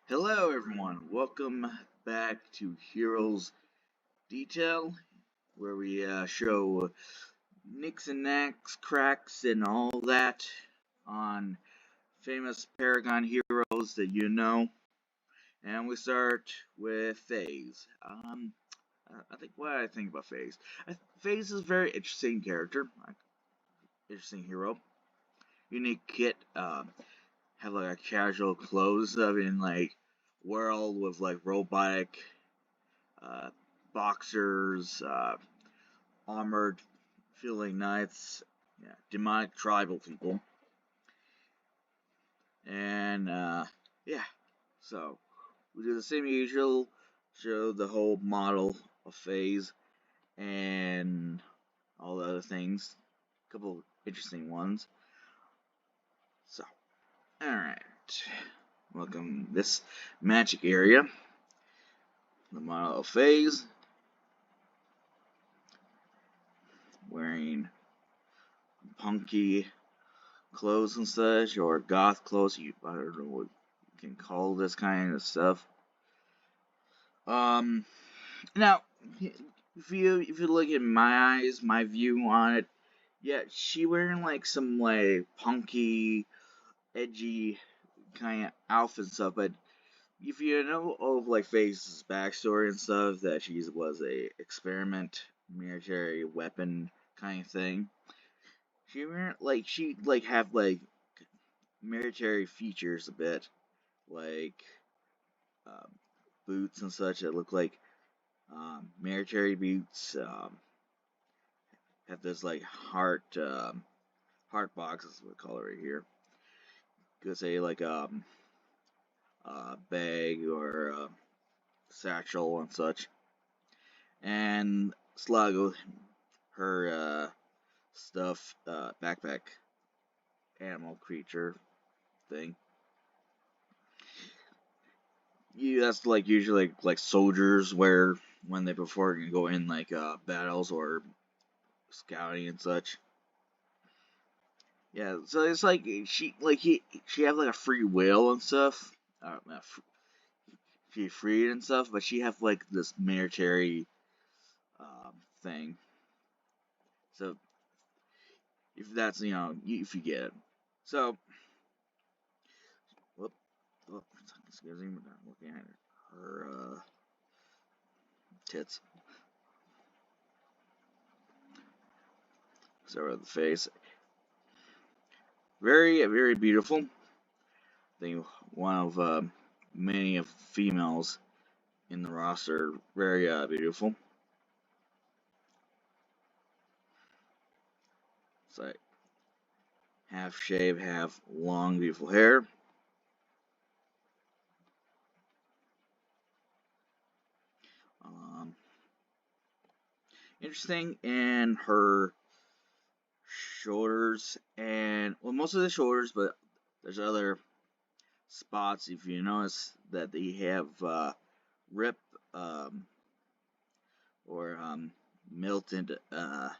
Hello, everyone. Welcome back to Heroes Detail, where we show nicks and knacks, cracks, and all that on famous Paragon heroes that you know. And we start with FaZe. I think what I think about FaZe. FaZe is a very interesting character, interesting hero, unique kit. Have like a casual clothes of in like world with like robotic uh, boxers, armored feeling knights, yeah, demonic tribal people, and yeah. So we do the same usual, show the whole model of FaZe and all the other things, a couple interesting ones. So, all right, welcome this magic area, the model of FaZe, wearing punky clothes and such, or goth clothes. I don't know what you can call this kind of stuff. Um, now, if you look at my eyes, my view on it, yeah, she wearing like some like punky, edgy kind of outfit and stuff. But if you know of like FaZe's backstory and stuff, that she was a experiment military weapon kind of thing. She have like military features a bit, like um, boots and such that look like military boots. Have this like heart boxes we call it right here. Could say like a bag or a satchel and such. And Slug, her stuff backpack animal creature thing. That's like usually like soldiers wear when they before go in like battles or scouting and such. Yeah, so it's like she have like a free will and stuff. She freed and stuff, but she have like this military thing. So if that's if you get it. So whoop, whoop excuse me, I'm looking at her tits. Start with the face. Very beautiful. I think one of many of females in the roster. Very beautiful. It's like half shave, half long, beautiful hair. Um, Interesting in her shoulders and well, most of the shoulders, but there's other spots if you notice that they have rip um, or melted. I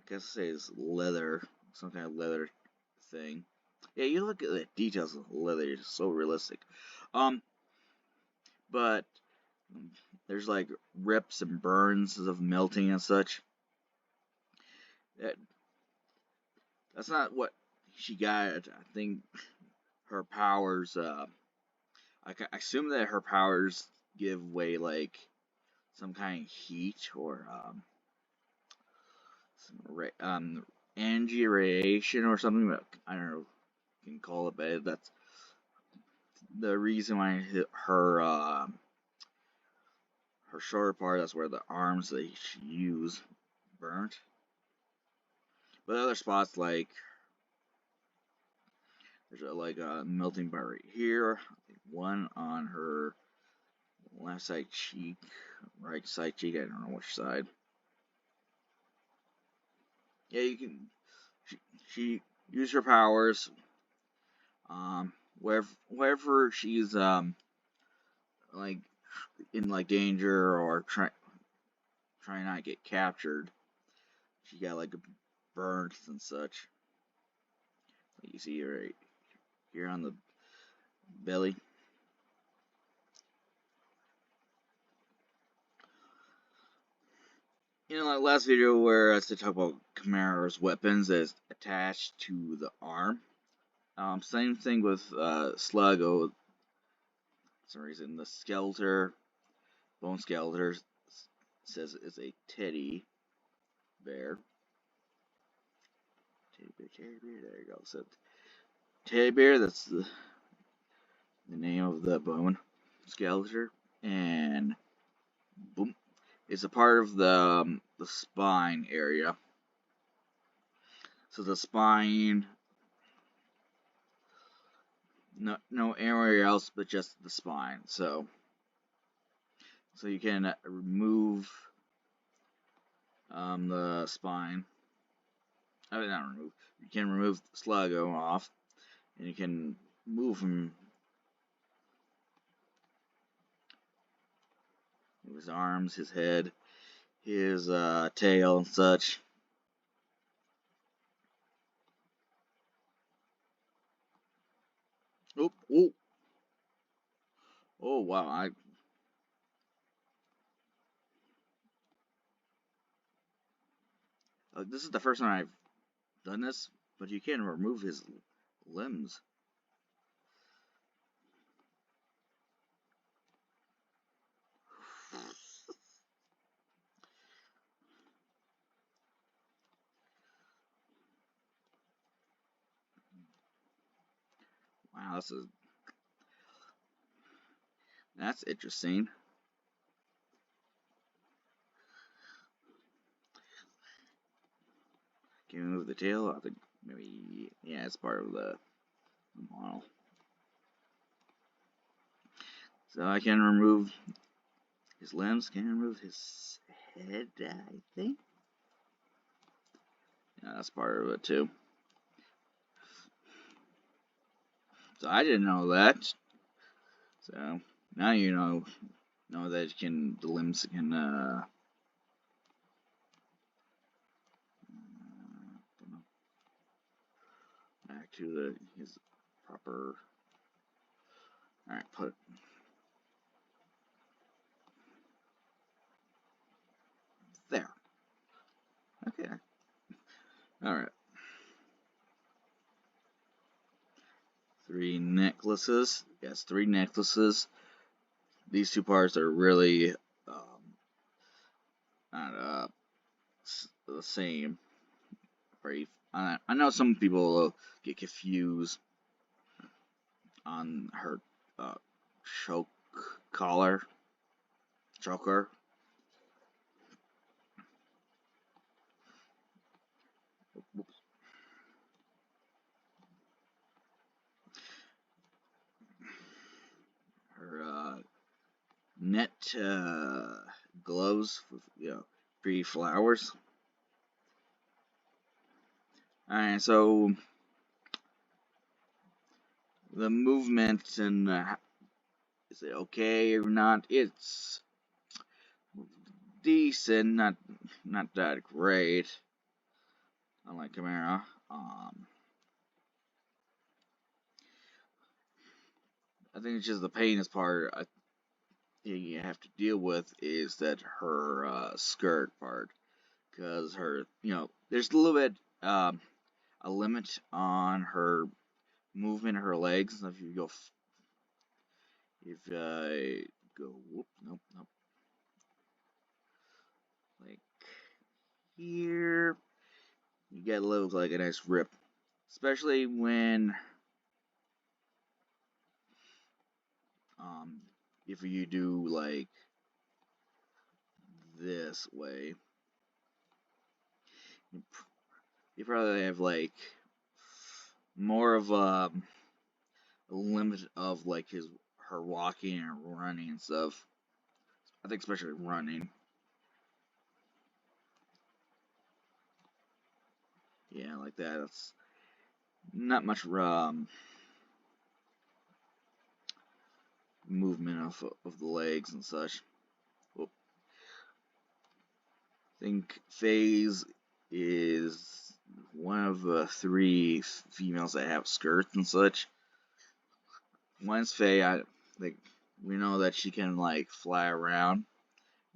guess it's leather, some kind of leather thing. Yeah, you look at the details of the leather; it's so realistic. Um, but there's like rips and burns of melting and such. That that's not what she got. I think her powers. I assume that her powers give way like some kind of heat or energy radiation or something. But I don't know. You can call it, but that's the reason why her shoulder part. That's where the arms that she used burnt. But other spots like there's like a melting bar right here, one on her left side cheek, right side cheek. I don't know which side. Yeah, you can. She use her powers. Wherever she's like in like danger or trying not to get captured, she got like burns and such. Like you see right here on the belly. Like last video where I said talk about Chimera's weapons as attached to the arm. Same thing with Sluggo. For some reason, the Skeletor, Bone Skeletor, says it's a teddy bear. Teddy bear, there you go. So, teddy bear, that's the name of the Bone Skeletor. And boom, it's a part of the spine area. So the spine, no area else but just the spine. So you can remove the spine. I mean, not remove. You can remove Sluggo off, and you can move him. His arms, his head, his tail, and such. Oh, wow! This is the first time I've done this, but you can remove his limbs. Wow, that's interesting. Can you move the tail? I think maybe, yeah, it's part of the model. So I can remove his limbs, can remove his head, I think. Yeah, that's part of it too. So I didn't know that. So now you know that the limbs can back to his proper. All right, put there. Okay. All right. 3 necklaces. Yes, 3 necklaces. These 2 parts are really not the same. I know some people get confused on her choke collar, choker. Her net gloves with pretty flowers. Alright, so the movement and is it okay or not? It's decent, not that great. Unlike Chimera. I think it's just the painest part you have to deal with is that her skirt part, because there's a little bit a limit on her movement, her legs. If you go, nope, like here, you get a little like a nice rip, especially when if you do like this way, you probably have like more of a limit of like her walking and running and stuff. I think especially running. Yeah, like that. It's not much movement of the legs and such. I think FaZe is one of the 3 females that have skirts and such. One's Faye. I think we know that she can like fly around,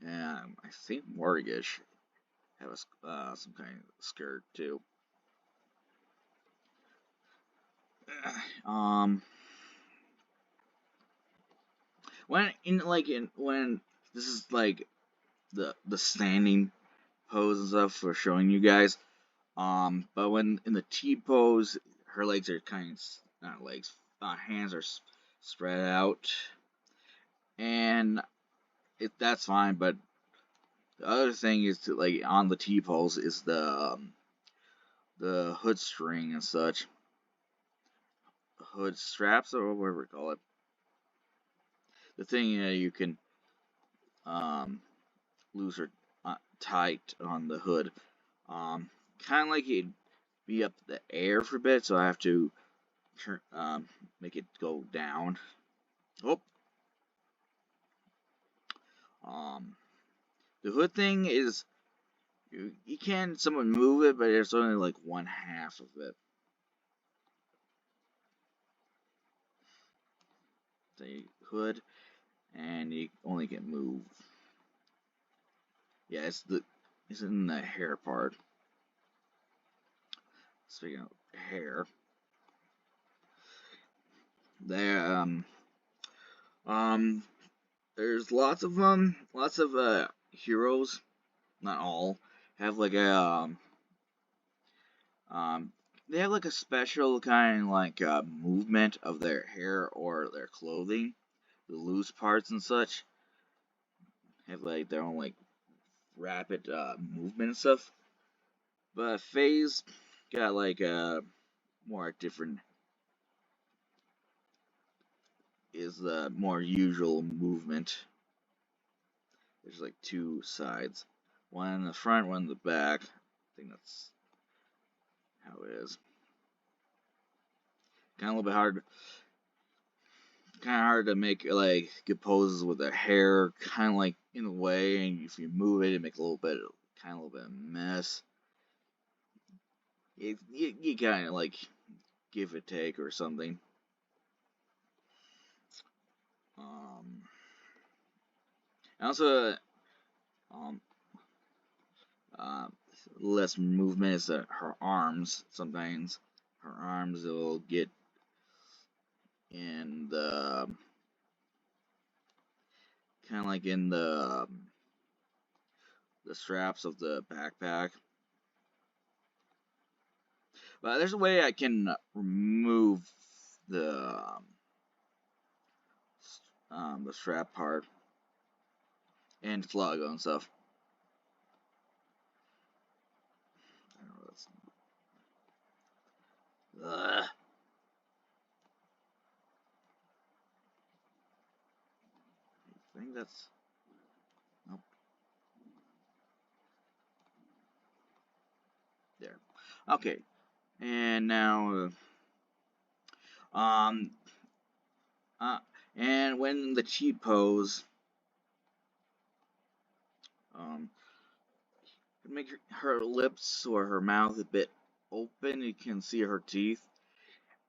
and I think Mortgage have some kind of skirt too. Um, when this is like the standing pose and stuff for showing you guys. But when in the T pose, her legs are kind of not legs, hands are spread out, and that's fine. But the other thing is to like on the T pose is the hood string and such, hood straps or whatever you call it. The thing you can um loose or tight on the hood. Um, Kind of like it be up the air for a bit, so I have to turn make it go down. Oh, um, the hood thing is you can someone move it, but it's only like one half of it. The hood, and you only can move. Yeah, it's in the hair part. Speaking of hair, there um there's lots of them, lots of heroes, not all, have like a um they have like a special kind of like movement of their hair or their clothing, the loose parts and such have like their own like rapid movement and stuff. But Faye's got like a more different is the more usual movement. There's like two sides, one in the front, one in the back. I think that's how it is. Kind of a little bit hard, kind of hard to make like good poses with the hair, kind of like in a way, and if you move it, it makes a little bit, kind of a little bit of mess. You kind of like give a take or something. Um, also, um, uh, less movement is her arms. Sometimes her arms will get in the kind of like in the straps of the backpack. But there's a way I can remove the strap part and slug and stuff. I don't know, I think that's nope. There. Okay, and now um uh and when the cheat pose um make her lips or her mouth a bit open, you can see her teeth.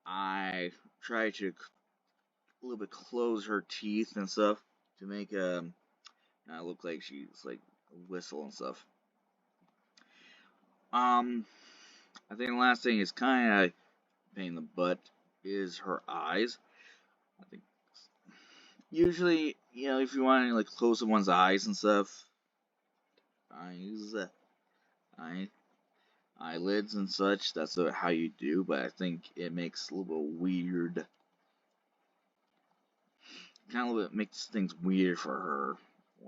I try to a little bit close her teeth and stuff to make look like she's like a whistle and stuff. I think the last thing is kind of pain in the butt is her eyes. I think usually, if you want to like close someone's eyes and stuff, eyes, eye, eyelids and such, that's how you do. But I think it makes a little bit weird. Kind of makes things weird for her,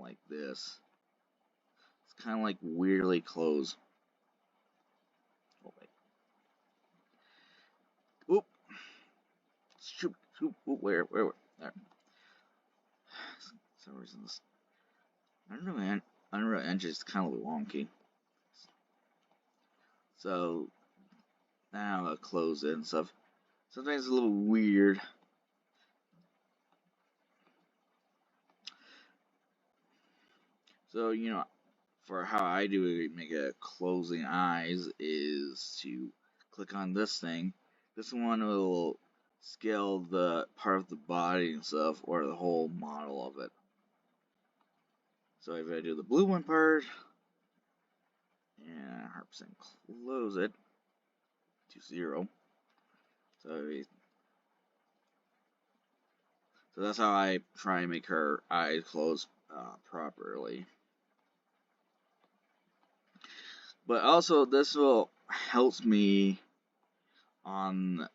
like this. It's kind of like weirdly closed. Oh wait. Oop. Shoot. Shoot. Oop, where? There. For some reason this Unreal Engine is kind of wonky. So now I'll close it and stuff. Sometimes it's a little weird. So, for how I do it, make a closing eyes is to click on this thing. This one will scale the part of the body and stuff, or the whole model of it. So if I do the blue one part, and 100% close it to 0. So that's how I try and make her eyes close properly. But also, this will helps me on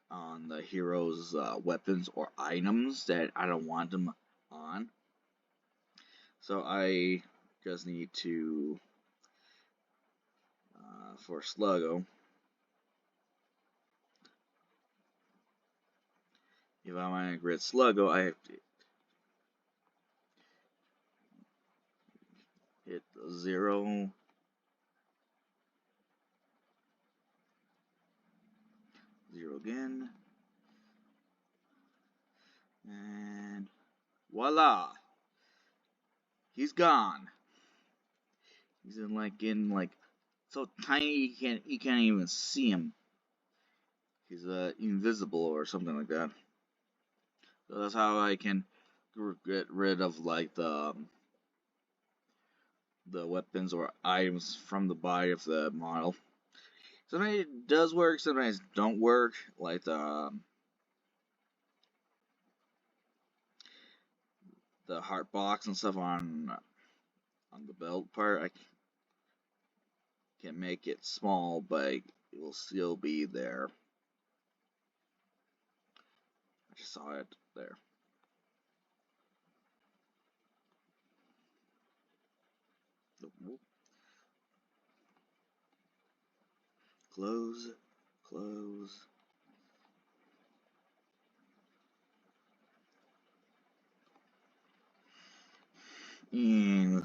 the hero's weapons or items that I don't want them on. So I just need to, for Sluggo, if I want to grid Sluggo, I have to hit 0, 0 again, and voila, he's gone. He's in like so tiny you can't even see him. He's invisible or something like that. So that's how I can get rid of like the weapons or items from the body of the model. Sometimes it does work, sometimes it don't work. Like the heart box and stuff on the belt part, I can make it small, but it will still be there. I just saw it there. Close, close. And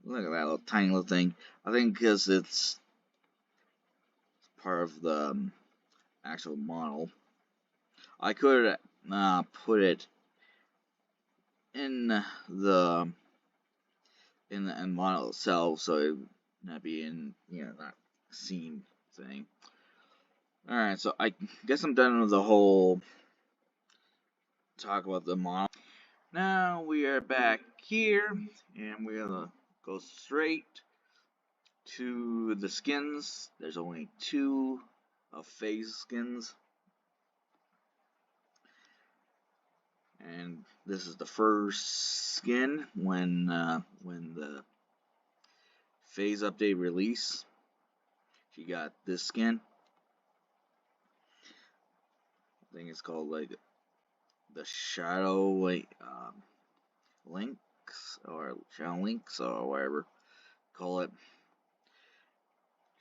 look at that little tiny little thing. I think because it's part of the actual model. I could put it in the model itself, so it would not be in that scene thing. All right, so I guess I'm done with the whole talk about the model. Now we are back here, and we're gonna go straight to the skins. There's only 2 of phase skins. And this is the first skin when the phase update release. She got this skin. I think it's called like the Shadow Links or Shadow Links or whatever call it.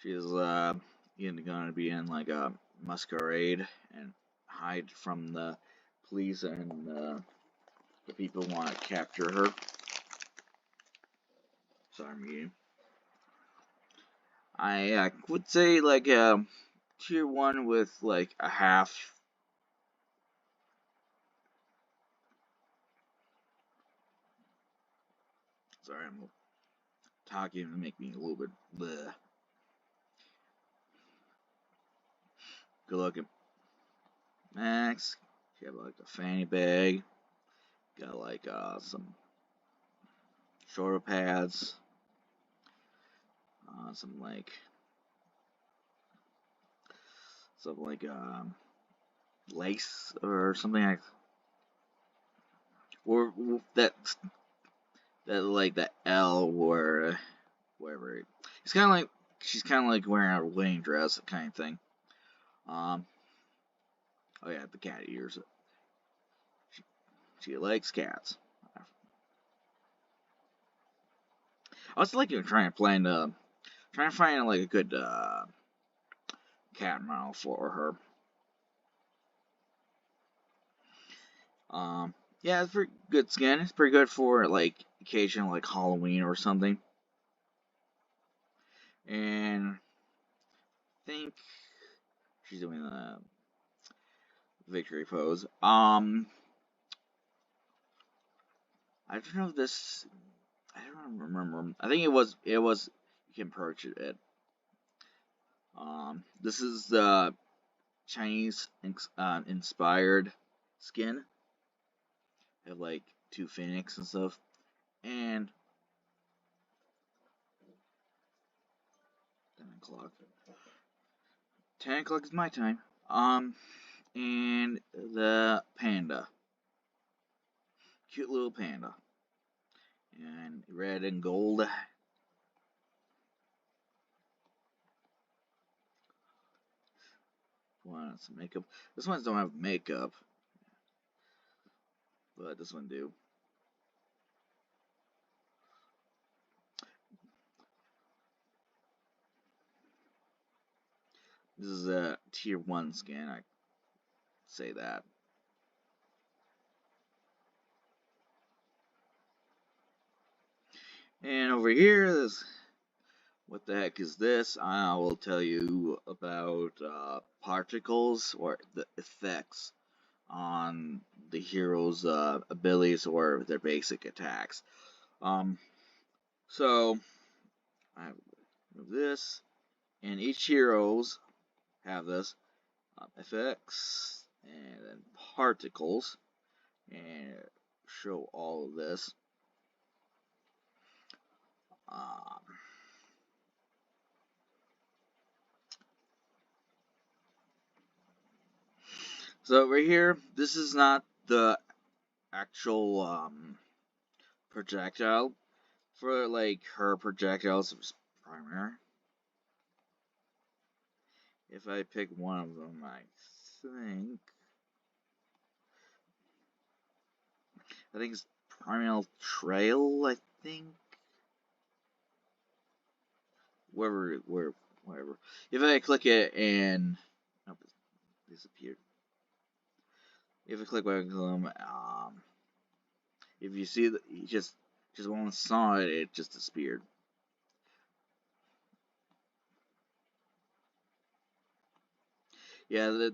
She's gonna be in like a masquerade and hide from the police and the people want to capture her. Sorry, I'm eating. I would say like tier 1 with like a half. Sorry, I'm talking to make me a little bit bleh. Good looking. Max, she have like a fanny bag. Got like some shoulder pads. Some like lace or something like, or that like the L or whatever. It's kind of like she's kind of like wearing a wedding dress kind of thing. Oh yeah, the cat ears. She likes cats. I was like trying to find like a good cat model for her. Yeah, it's pretty good skin. It's pretty good for like occasional like Halloween or something. And I think she's doing the victory pose. I don't know if this. I don't remember. I think it was. You can purchase it. This is the Chinese inspired skin. Have like 2 phoenix and stuff, and o'clock. 10 o'clock is my time. And the panda. Cute little panda. And red and gold. Want some makeup. This ones don't have makeup. But this one do. This is a tier 1 skin, I say that. And over here is, what the heck is this? I will tell you about particles or the effects on the hero's abilities or their basic attacks. So I have this, and each heroes have this effects and then particles, and show all of this. So right here, this is not the actual projectile. For like her projectiles primary. If I pick one of them, I think it's Primal Trail, I think. Whatever. If I click it and nope, it disappeared. If I click one of them, if you see that, you just when I saw it, it just disappeared. Yeah,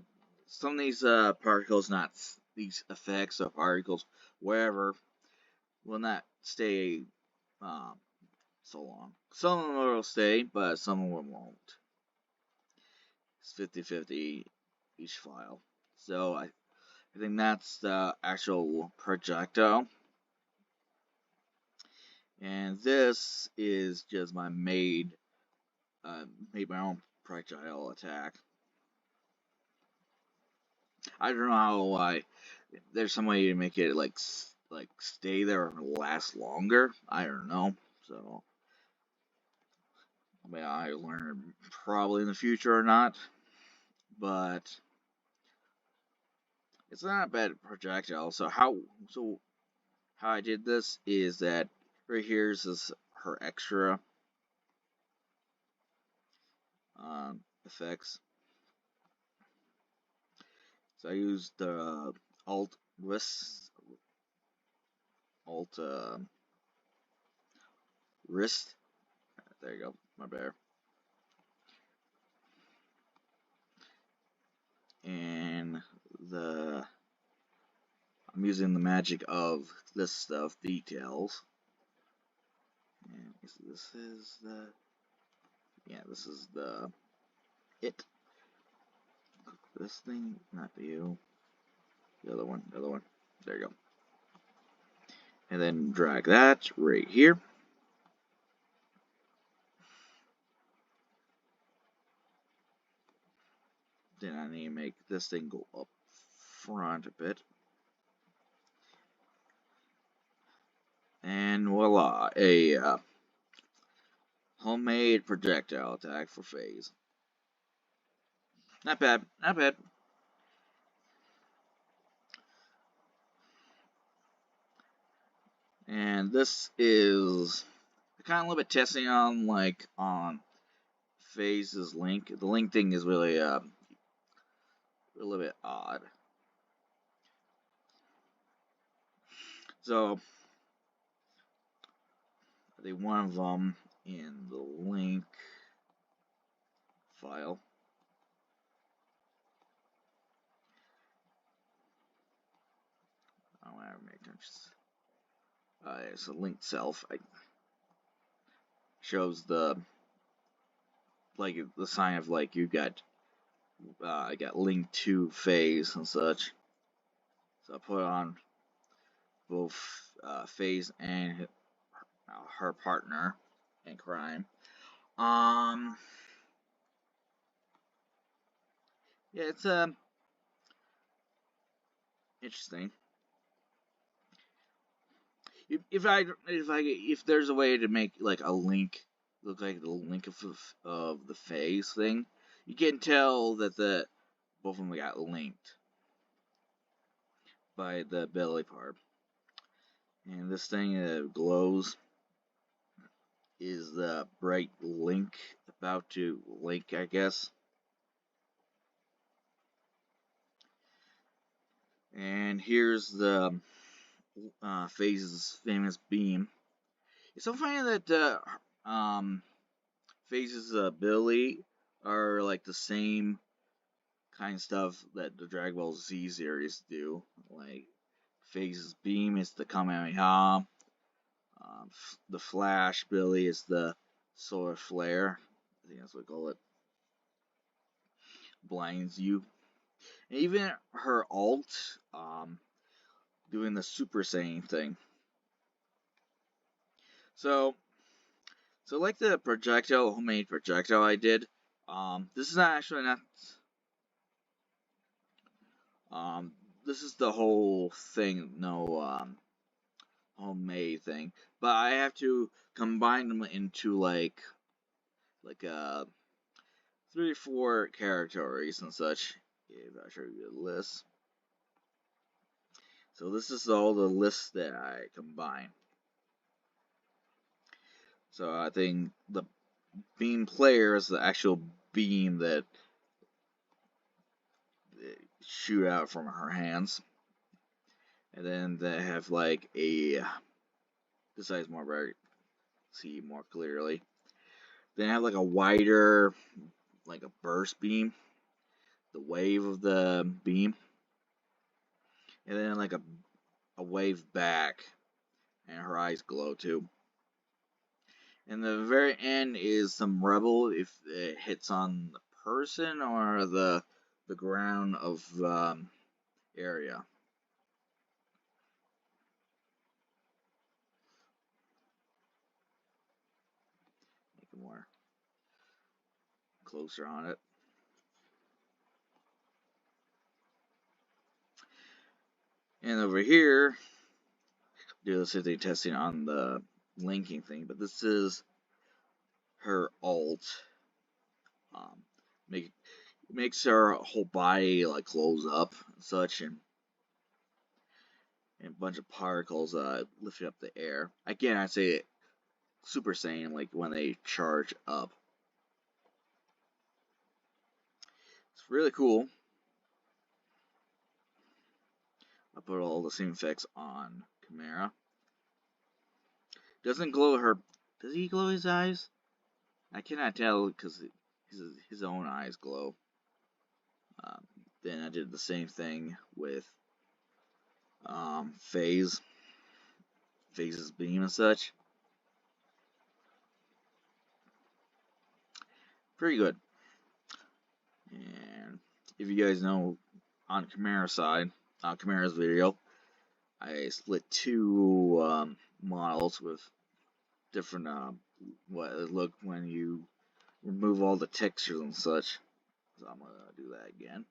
some of these particles, not these effects of particles, wherever, will not stay so long. Some of them will stay, but some of them won't. It's 50-50 each file. So I think that's the actual projectile. And this is just my made my own projectile attack. I don't know how there's some way to make it like stay there and last longer. I don't know. So I mean, I learn probably in the future or not, but it's not a bad projectile. So how I did this is that right here is her extra effects. So I used the alt wrist, wrist. There you go, my bear. And I'm using the magic of this stuff, details. And this is it. This thing, not you. The other one. There you go. And then drag that right here. Then I need to make this thing go up front a bit. And voila, a homemade projectile attack for phase. Not bad. And this is kind of a little bit testing on phase's link. The link thing is really a little bit odd. So I think one of them in the link file. I don't have to make touches. It's a link self. It shows the sign of you got I got linked to phase and such. So I put on both phase and her partner in crime. yeah, it's interesting. If there's a way to make like a link look like the link of the phase thing, you can tell that the both of them got linked by the belly part. And this thing that glows is the bright link about to link, I guess. And here's the Phase's famous beam. It's so funny that Phase's ability are like the same kind of stuff that the Dragon Ball Z series do. Like Phase's beam is the Kamehameha. The Flash ability is the Solar Flare. I think that's what we call it. Blinds you. And even her alt, doing the Super Saiyan thing. So like the homemade projectile I did, this is not actually not, this is the whole thing, no, homemade thing, but I have to combine them into like 3 or 4 categories and such. If I show you the list. So this is all the lists that I combine. So I think the beam player is the actual beam that shoot out from her hands. And then they have like a, this side's more bright, see more clearly. Then I have like a wider, like a burst beam, the wave of the beam. And then like a wave back, and her eyes glow too. And the very end is some rebel if it hits on the person or the ground of area. Make it more closer on it. And over here, do the same thing testing on the linking thing, but this is her alt. Makes her whole body like close up and such, and a bunch of particles lifting up the air. Again, I say Super Saiyan, like when they charge up. It's really cool. I put all the same effects on Chimera. Doesn't glow her. Does he glow his eyes? I cannot tell because his own eyes glow. Then I did the same thing with Phase's beam and such. Pretty good. And if you guys know, on Chimera's side, on Chimera's video, I split 2 models with different what it look when you remove all the textures and such. So I'm gonna do that again.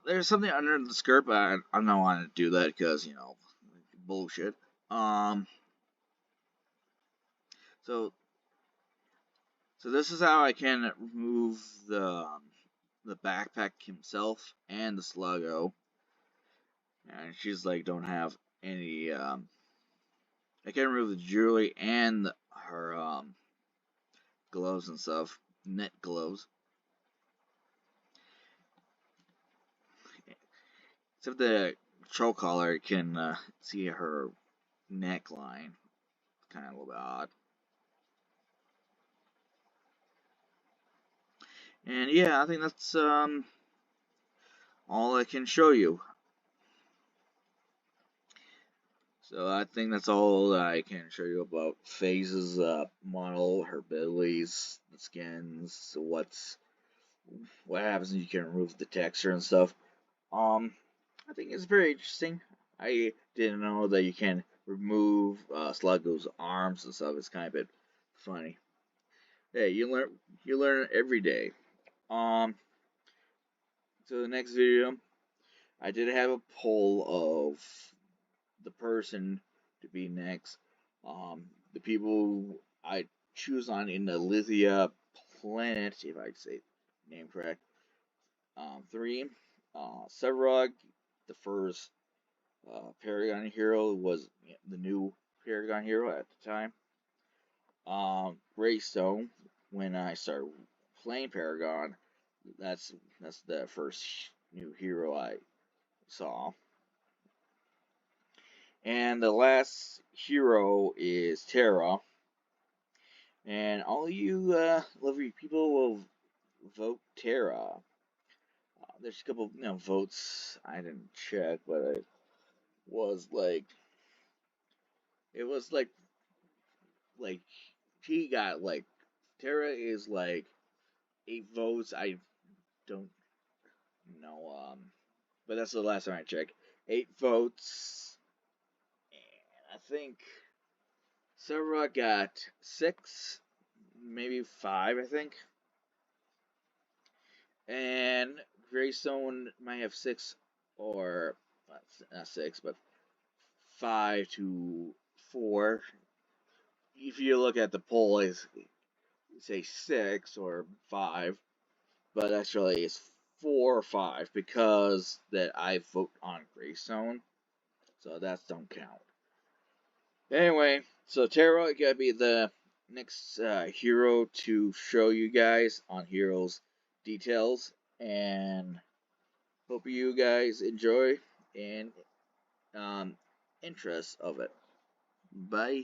There's something under the skirt, but I don't want to do that because bullshit. So this is how I can remove the backpack himself and the Sluggo. And she's like, don't have any. I can remove the jewelry and her gloves and stuff, net gloves. Except the troll collar can see her neckline. Kind of a little bit odd. And yeah, I think that's all I can show you. So I think that's all that I can show you about Phase's model, her abilities, the skins, what's what happens when you can remove the texture and stuff. I think it's very interesting. I didn't know that you can remove Sluggo's arms and stuff. It's kind of a bit funny. Hey, you learn every day. Um, so the next video, I did have a poll of the person to be next. The people I choose on in the Lithia planet, if I say name correct. Three, Sevrog, the first Paragon hero, was the new Paragon hero at the time. Greystone, when I started playing Paragon, that's the first new hero I saw. And the last hero is Terra. And all you lovely people will vote Terra. There's a couple votes I didn't check, but was like it was like he got like Terra is like 8 votes. I don't know, but that's the last time I checked. 8 votes, and I think Sarah got 6, maybe 5. I think, and Greystone might have 6 or not 6, but 5 to 4. If you look at the poll, it's say 6 or 5, but actually it's 4 or 5 because that I vote on Greystone, so that don't count. Anyway, so Terra gotta be the next hero to show you guys on Heroes Details, and hope you guys enjoy and interest of it. Bye.